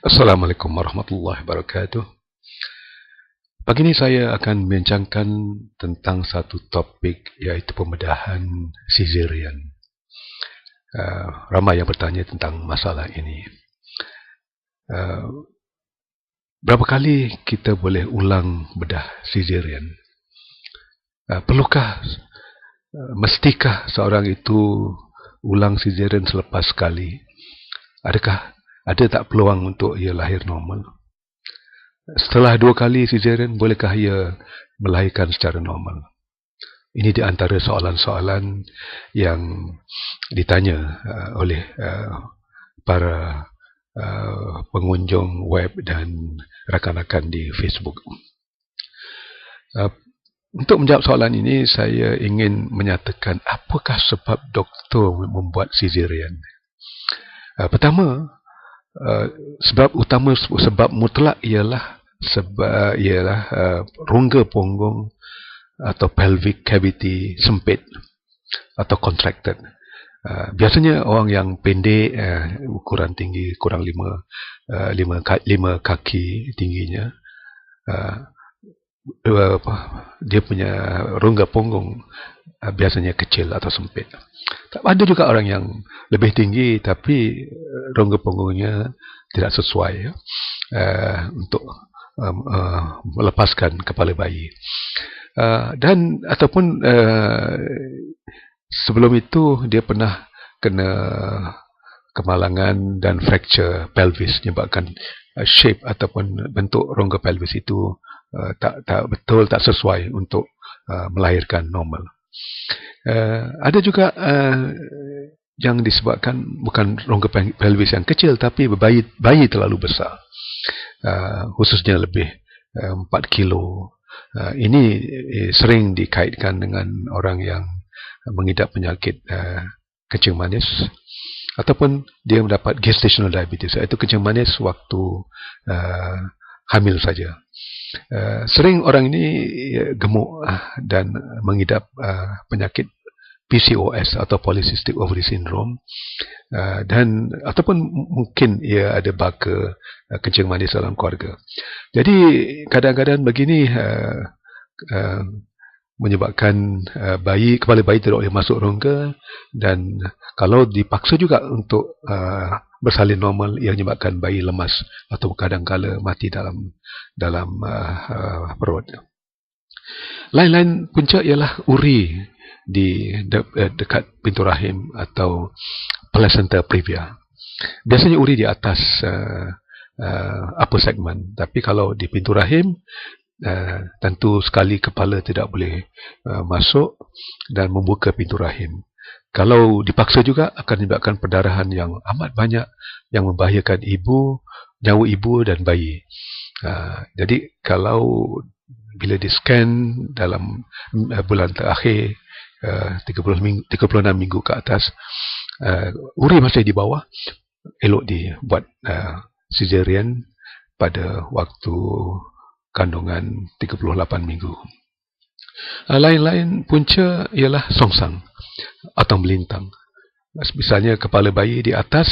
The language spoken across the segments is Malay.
Assalamualaikum warahmatullahi wabarakatuh. Pagi ini saya akan membincangkan tentang satu topik iaitu pembedahan caesarean. Ramai yang bertanya tentang masalah ini. Berapa kali kita boleh ulang bedah caesarean? Mestikah seorang itu ulang caesarean selepas sekali? Ada tak peluang untuk ia lahir normal? Setelah 2 kali caesarean, bolehkah ia melahirkan secara normal? Ini di antara soalan-soalan yang ditanya oleh para pengunjung web dan rakan-rakan di Facebook. Untuk menjawab soalan ini, saya ingin menyatakan apakah sebab doktor membuat caesarean. Pertama, sebab utama, sebab mutlak ialah rongga punggung atau pelvic cavity sempit atau contracted. Biasanya orang yang pendek, ukuran tinggi kurang 5 kaki tingginya, dia punya rongga punggung biasanya kecil atau sempit. Ada juga orang yang lebih tinggi tapi rongga punggungnya tidak sesuai untuk melepaskan kepala bayi. Dan ataupun sebelum itu dia pernah kena kemalangan dan fracture pelvis, menyebabkan shape ataupun bentuk rongga pelvis itu tak sesuai untuk melahirkan normal. Ada juga yang disebabkan bukan rongga pelvis yang kecil tapi bayi terlalu besar, khususnya lebih 4 kilo. Ini sering dikaitkan dengan orang yang mengidap penyakit kencing manis ataupun dia mendapat gestational diabetes, iaitu kencing manis waktu hamil saja. Sering orang ini gemuk dan mengidap penyakit PCOS atau Polycystic Ovary Syndrome, dan ataupun mungkin ia ada baka kencing manis dalam keluarga. Jadi kadang-kadang begini menyebabkan kepala bayi tidak boleh masuk rongga, dan kalau dipaksa juga untuk bersalin normal, ia menyebabkan bayi lemas atau kadang-kala mati dalam perut. Lain-lain punca ialah uri di dekat pintu rahim atau placenta previa. Biasanya uri di atas upper segment, tapi kalau di pintu rahim, tentu sekali kepala tidak boleh masuk dan membuka pintu rahim. Kalau dipaksa juga akan menyebabkan perdarahan yang amat banyak yang membahayakan nyawa ibu dan bayi. Jadi kalau bila di-scan dalam bulan terakhir 36 minggu ke atas, uri masih di bawah, elok dibuat caesarean pada waktu kandungan 38 minggu. Lain-lain punca ialah songsang atau melintang. Misalnya kepala bayi di atas,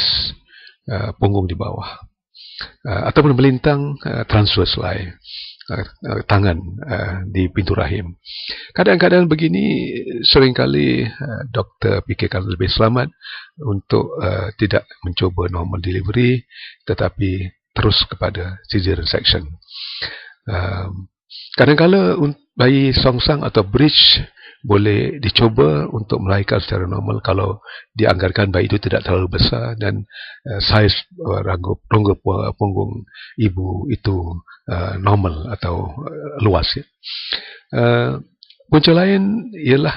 punggung di bawah, ataupun melintang transverse line, tangan di pintu rahim. Kadang-kadang begini seringkali doktor fikirkan lebih selamat untuk tidak mencuba normal delivery tetapi terus kepada caesarean section. Kadang-kala bayi songsang atau bridge boleh dicuba untuk melahirkan secara normal kalau dianggarkan bayi itu tidak terlalu besar dan saiz rongga punggung ibu itu normal atau luas. Punca lain ialah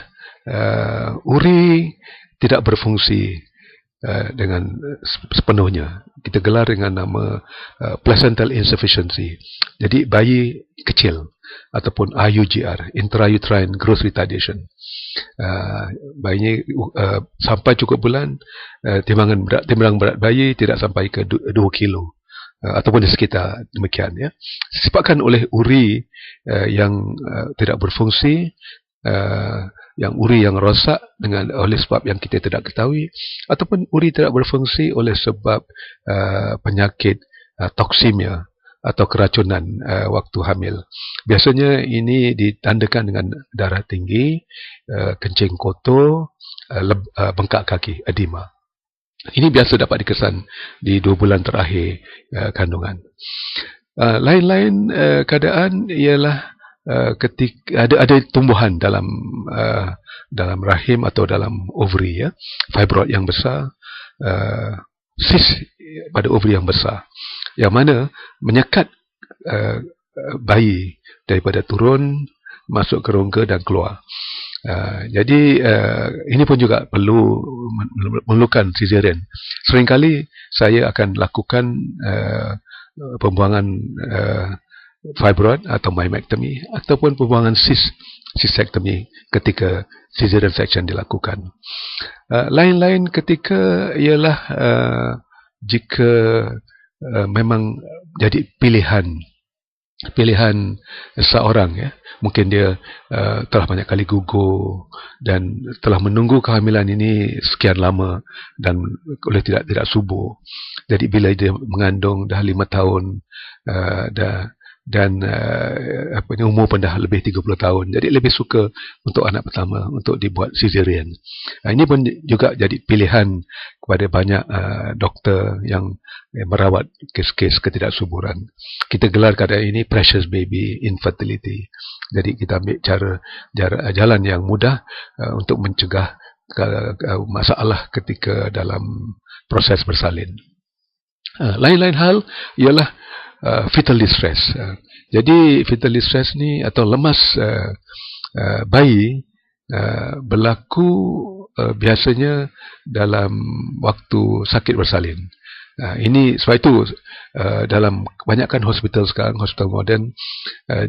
uri tidak berfungsi dengan sepenuhnya. Kita gelar dengan nama placental insufficiency. Jadi bayi kecil ataupun IUGR, intrauterine growth retardation. Bayinya sampai cukup bulan, timbangan berat bayi tidak sampai ke 2 kilo ataupun di sekitar demikian, ya. Disebabkan oleh uri yang tidak berfungsi, yang uri yang rosak oleh sebab yang kita tidak ketahui, ataupun uri tidak berfungsi oleh sebab penyakit toksimia atau keracunan waktu hamil. Biasanya ini ditandakan dengan darah tinggi, kencing kotor, bengkak kaki, edema. Ini biasa dapat dikesan di 2 bulan terakhir kandungan. Lain-lain keadaan ialah ketika ada tumbuhan dalam rahim atau dalam ovary, ya, fibroid yang besar, cyst pada ovary yang besar, yang mana menyekat bayi daripada turun masuk ke rongga dan keluar. Jadi ini pun juga perlu memerlukan cesarean. Seringkali saya akan lakukan pembuangan fibroid atau myomectomy ataupun pembuangan cystectomy ketika cesarean section dilakukan. Lain-lain ketika ialah jika memang jadi pilihan seorang, ya, mungkin dia telah banyak kali gugur dan telah menunggu kehamilan ini sekian lama dan oleh tidak subur. Jadi bila dia mengandung dah 5 tahun dan umur pun dah lebih 30 tahun, jadi lebih suka untuk anak pertama untuk dibuat cesarean. Ini pun juga jadi pilihan kepada banyak doktor yang merawat kes-kes ketidaksuburan. Kita gelar keadaan ini precious baby infertility. Jadi kita ambil jalan yang mudah untuk mencegah masalah ketika dalam proses bersalin. Lain-lain hal ialah fetal distress. Jadi fetal distress ni atau lemas bayi berlaku biasanya dalam waktu sakit bersalin. Ini sebab itu dalam kebanyakan hospital sekarang, hospital moden,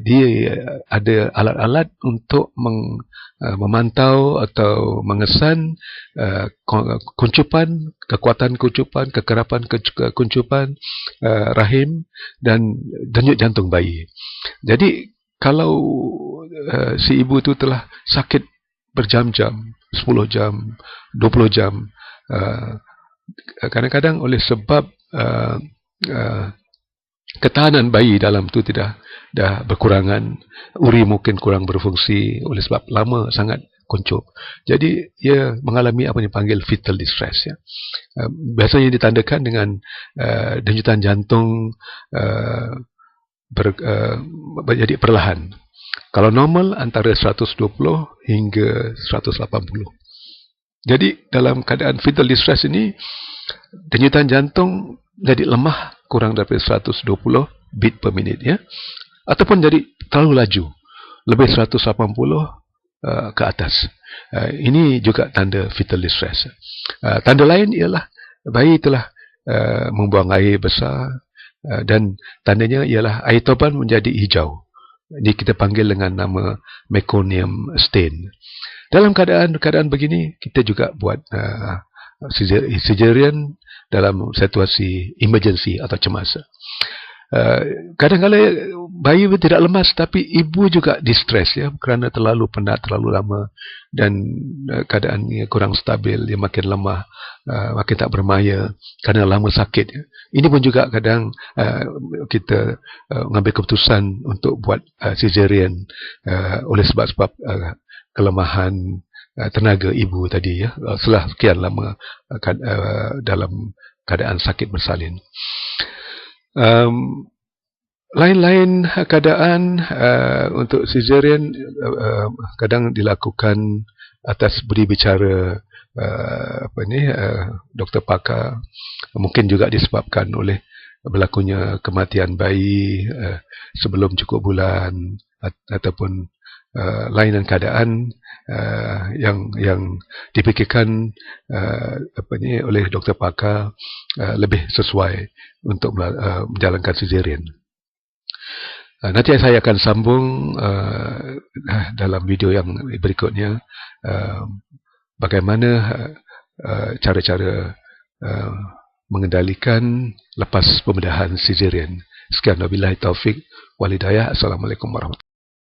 dia ada alat-alat untuk memantau atau mengesan kuncupan, kekuatan kuncupan, kekerapan kuncupan rahim dan denyut jantung bayi. Jadi kalau si ibu itu telah sakit berjam-jam, 10 jam, 20 jam, kadang-kadang oleh sebab ketahanan bayi dalam tu dah berkurangan, uri mungkin kurang berfungsi oleh sebab lama sangat kuncup. Jadi ia mengalami apa yang dipanggil fetal distress, ya. Biasanya ditandakan dengan denyutan jantung jadi perlahan. Kalau normal antara 120 hingga 180. Jadi dalam keadaan fetal distress ini, denyutan jantung jadi lemah kurang daripada 120 beat per minit, ya, ataupun jadi terlalu laju, lebih 180 ke atas. Ini juga tanda fetal distress. Tanda lain ialah bayi telah membuang air besar dan tandanya ialah air toban menjadi hijau. Ini kita panggil dengan nama meconium stain. Dalam keadaan begini, kita juga buat cesarean dalam situasi emergency atau cemas. Kadang-kadang bayi tidak lemas tapi ibu juga distress, ya, kerana terlalu penat, terlalu lama dan keadaannya kurang stabil, dia makin lemah, makin tak bermaya kerana lama sakit, ya. Ini pun juga kadang kita mengambil keputusan untuk buat cesarean oleh sebab kelemahan tenaga ibu tadi, ya, setelah sekian lama dalam keadaan sakit bersalin. Lain-lain keadaan untuk cesarean kadang dilakukan atas budi bicara doktor pakar. Mungkin juga disebabkan oleh berlakunya kematian bayi sebelum cukup bulan ataupun lainan keadaan yang dipikirkan oleh doktor pakar lebih sesuai untuk menjalankan cesarean. Nanti saya akan sambung dalam video yang berikutnya bagaimana cara-cara mengendalikan lepas pembedahan cesarean. Sekian, wabillahi taufik wal hidayah. Assalamualaikum warahmatullahi wabarakatuh.